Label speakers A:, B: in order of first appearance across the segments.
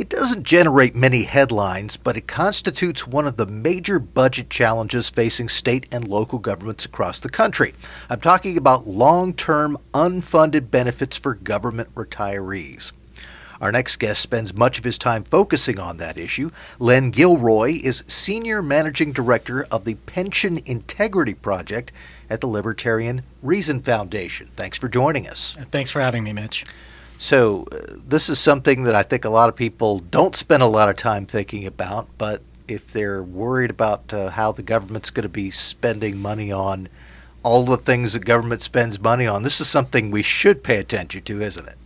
A: It doesn't generate many headlines, but it constitutes one of the major budget challenges facing state and local governments across the country. I'm talking about long-term unfunded benefits for government retirees. Our next guest spends much of his time focusing on that issue. Len Gilroy is Senior Managing Director of the Pension Integrity Project at the Libertarian Reason Foundation. Thanks for joining us.
B: Thanks for having me, Mitch.
A: So this is something that I think a lot of people don't spend a lot of time thinking about, but if they're worried about how the government's going to be spending money on all the things the government spends money on, this is something we should pay attention to, isn't it?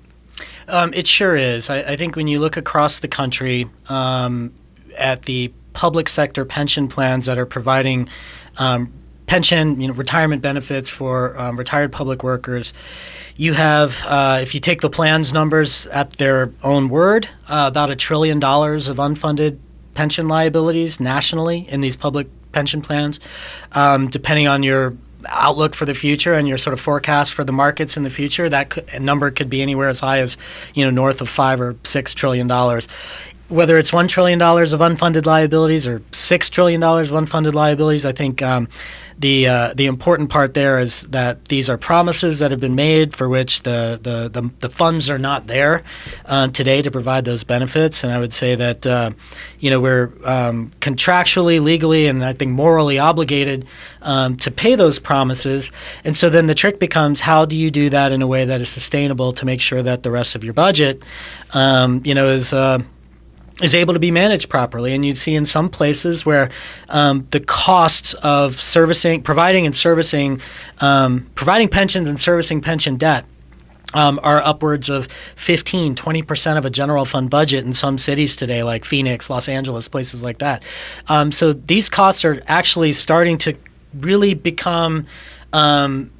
B: It sure is. I think when you look across the country at the public sector pension plans that are providing pension, retirement benefits for retired public workers, you have, if you take the plan's numbers at their own word, about $1 trillion of unfunded pension liabilities nationally in these public pension plans, depending on your outlook for the future and your sort of forecast for the markets in the future. That number could be anywhere as high as north of $5 or $6 trillion. Whether it's $1 trillion of unfunded liabilities or $6 trillion of unfunded liabilities, I think the important part there is that these are promises that have been made for which the funds are not there today to provide those benefits. And I would say that we're contractually, legally, and I think morally obligated to pay those promises. And so then the trick becomes, how do you do that in a way that is sustainable to make sure that the rest of your budget is able to be managed properly. And you see in some places where the costs of providing pensions and servicing pension debt are upwards of 15, 20% of a general fund budget in some cities today, like Phoenix, Los Angeles, places like that. So these costs are actually starting to really become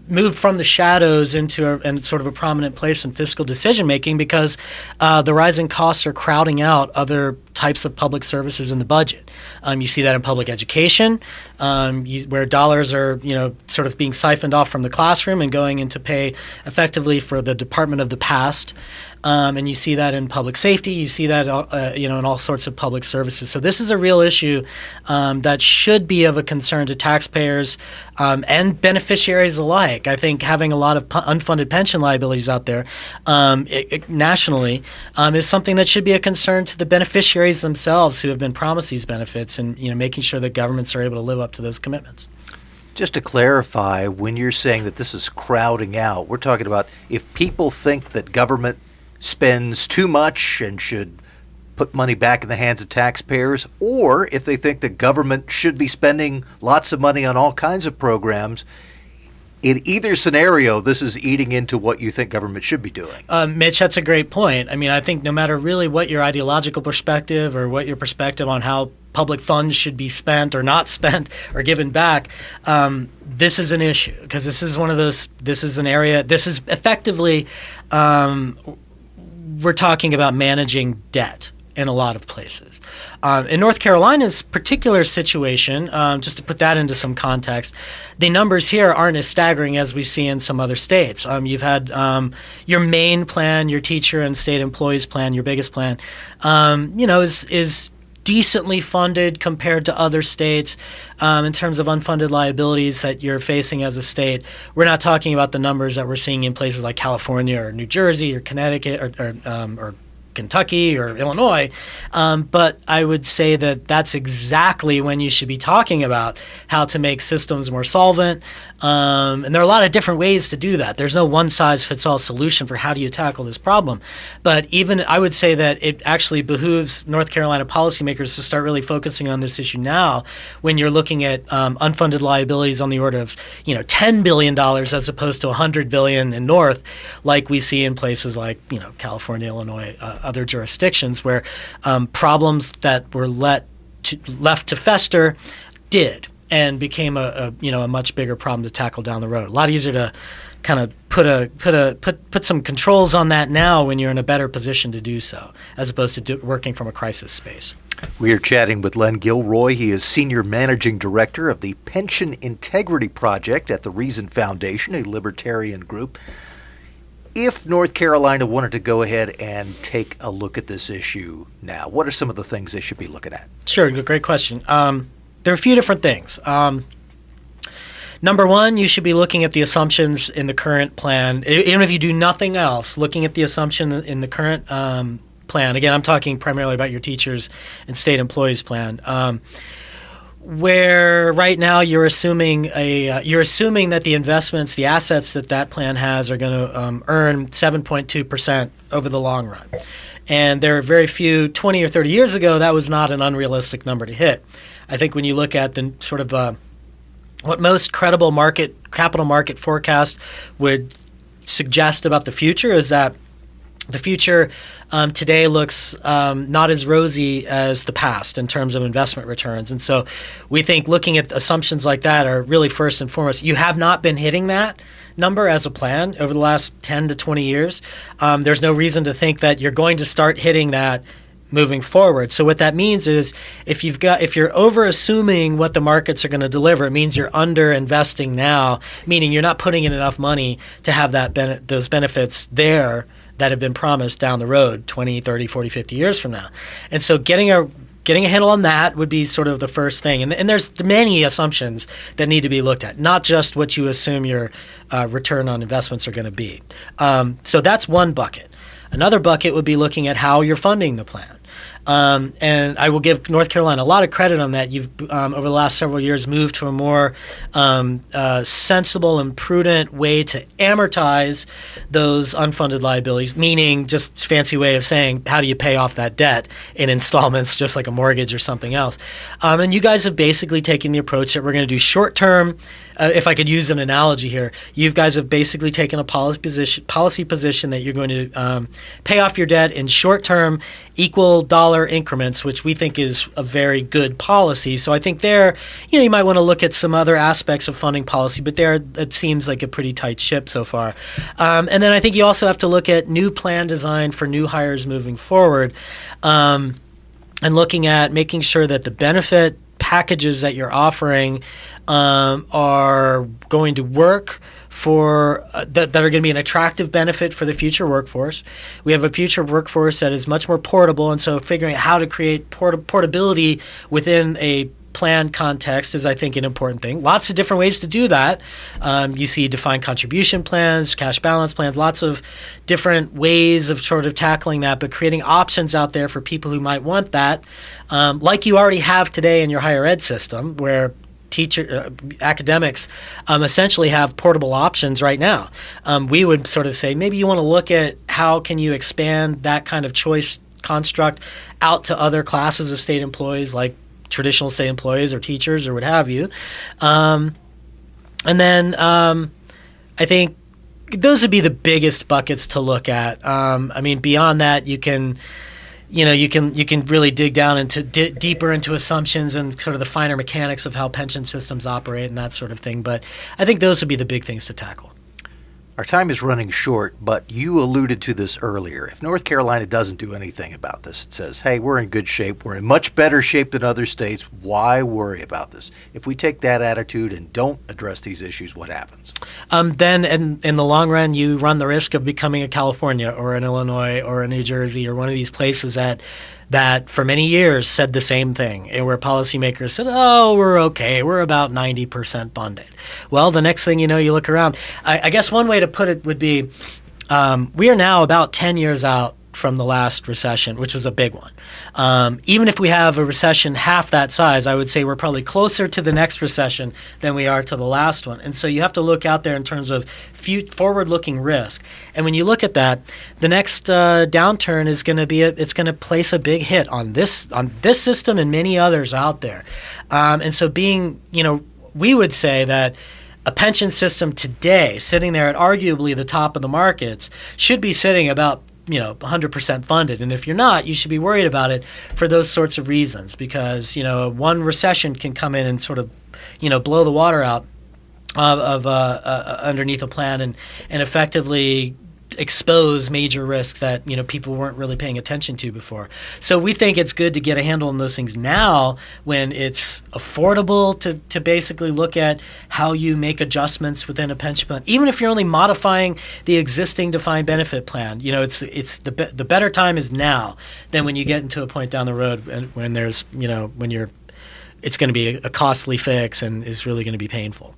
B: moved from the shadows into sort of a prominent place in fiscal decision making, because the rising costs are crowding out other types of public services in the budget. You see that in public education, where dollars are sort of being siphoned off from the classroom and going into pay effectively for the department of the past. And you see that in public safety. You see that in all sorts of public services. So this is a real issue that should be of a concern to taxpayers and beneficiaries alike. I think having a lot of unfunded pension liabilities out there nationally is something that should be a concern to the beneficiaries themselves who have been promised these benefits, and making sure that governments are able to live up to those commitments.
A: Just to clarify, when you're saying that this is crowding out, we're talking about if people think that government spends too much and should put money back in the hands of taxpayers, or if they think that government should be spending lots of money on all kinds of programs. In either scenario, this is eating into what you think government should be doing.
B: Mitch, that's a great point. I mean, I think no matter really what your ideological perspective or what your perspective on how public funds should be spent or not spent or given back, this is an issue, because this is an area, this is effectively, we're talking about managing debt in a lot of places. In North Carolina's particular situation, just to put that into some context, the numbers here aren't as staggering as we see in some other states. You've had your main plan, your teacher and state employees plan, your biggest plan, is decently funded compared to other states in terms of unfunded liabilities that you're facing as a state. We're not talking about the numbers that we're seeing in places like California or New Jersey or Connecticut or Kentucky or Illinois, but I would say that that's exactly when you should be talking about how to make systems more solvent, and there are a lot of different ways to do that. There's no one-size-fits-all solution for how do you tackle this problem, but even I would say that it actually behooves North Carolina policymakers to start really focusing on this issue now, when you're looking at unfunded liabilities on the order of $10 billion as opposed to $100 billion in North, like we see in places like California, Illinois, other jurisdictions, where problems that were left to fester did and became a much bigger problem to tackle down the road. A lot easier to kind of put some controls on that now when you're in a better position to do so, as opposed to working from a crisis space.
A: We are chatting with Len Gilroy. He is Senior Managing Director of the Pension Integrity Project at the Reason Foundation, a libertarian group. If North Carolina wanted to go ahead and take a look at this issue now, what are some of the things they should be looking at?
B: Sure, great question. There are a few different things. Number one, you should be looking at the assumptions in the current plan. Even if you do nothing else, looking at the assumption in the current plan. Again, I'm talking primarily about your teachers and state employees plan. Where right now you're assuming that the investments, the assets that plan has, are going to earn 7.2% over the long run. And there are very few, 20 or 30 years ago, that was not an unrealistic number to hit. I think when you look at the sort of what most credible capital market forecast would suggest about the future is that the future today looks not as rosy as the past in terms of investment returns. And so we think looking at assumptions like that are really first and foremost. You have not been hitting that number as a plan over the last 10 to 20 years. There's no reason to think that you're going to start hitting that moving forward. So what that means is if you're over assuming what the markets are going to deliver, it means you're under investing now, meaning you're not putting in enough money to have those benefits there that have been promised down the road 20, 30, 40, 50 years from now. And so getting a handle on that would be sort of the first thing. And there's many assumptions that need to be looked at, not just what you assume your return on investments are going to be. So that's one bucket. Another bucket would be looking at how you're funding the plan. And I will give North Carolina a lot of credit on that. You've, over the last several years, moved to a more sensible and prudent way to amortize those unfunded liabilities, meaning just fancy way of saying, how do you pay off that debt in installments, just like a mortgage or something else? And you guys have basically taken the approach that we're going to do short-term. If I could use an analogy here, you guys have basically taken a policy position that you're going to pay off your debt in short-term, equal dollar increments, which we think is a very good policy. So I think there, you might want to look at some other aspects of funding policy, but there it seems like a pretty tight ship so far. And then I think you also have to look at new plan design for new hires moving forward, and looking at making sure that the benefit packages that you're offering are going to work for that are going to be an attractive benefit for the future workforce. We have a future workforce that is much more portable, and so figuring out how to create portability within a plan context is, I think, an important thing. Lots of different ways to do that. You see defined contribution plans, cash balance plans, lots of different ways of sort of tackling that, but creating options out there for people who might want that, like you already have today in your higher ed system, where academics essentially have portable options right now. We would sort of say maybe you want to look at how can you expand that kind of choice construct out to other classes of state employees, like traditional state employees or teachers or what have you. And then I think those would be the biggest buckets to look at. I mean, beyond that, you can really dig down into deeper into assumptions and sort of the finer mechanics of how pension systems operate and that sort of thing. But I think those would be the big things to tackle.
A: Our time is running short, but you alluded to this earlier. If North Carolina doesn't do anything about this, it says, hey, we're in good shape. We're in much better shape than other states. Why worry about this? If we take that attitude and don't address these issues, what happens?
B: Then in the long run, you run the risk of becoming a California or an Illinois or a New Jersey or one of these places that for many years said the same thing, and where policymakers said, oh, we're okay, we're about 90% funded. Well, the next thing you know, you look around. I guess one way to put it would be we are now about 10 years out from the last recession, which was a big one. Even if we have a recession half that size, I would say we're probably closer to the next recession than we are to the last one. And so you have to look out there in terms of forward-looking risk. And when you look at that, the next downturn is going to be it's going to place a big hit on this system and many others out there. And so we would say that a pension system today, sitting there at arguably the top of the markets, should be sitting about 100% funded. And if you're not, you should be worried about it for those sorts of reasons, because, one recession can come in and sort of, blow the water out of underneath a plan and effectively expose major risks that people weren't really paying attention to before. So we think it's good to get a handle on those things now when it's affordable to basically look at how you make adjustments within a pension plan, even if you're only modifying the existing defined benefit plan. It's the better time is now than when you get into a point down the road when there's when it's going to be a costly fix and is really going to be painful.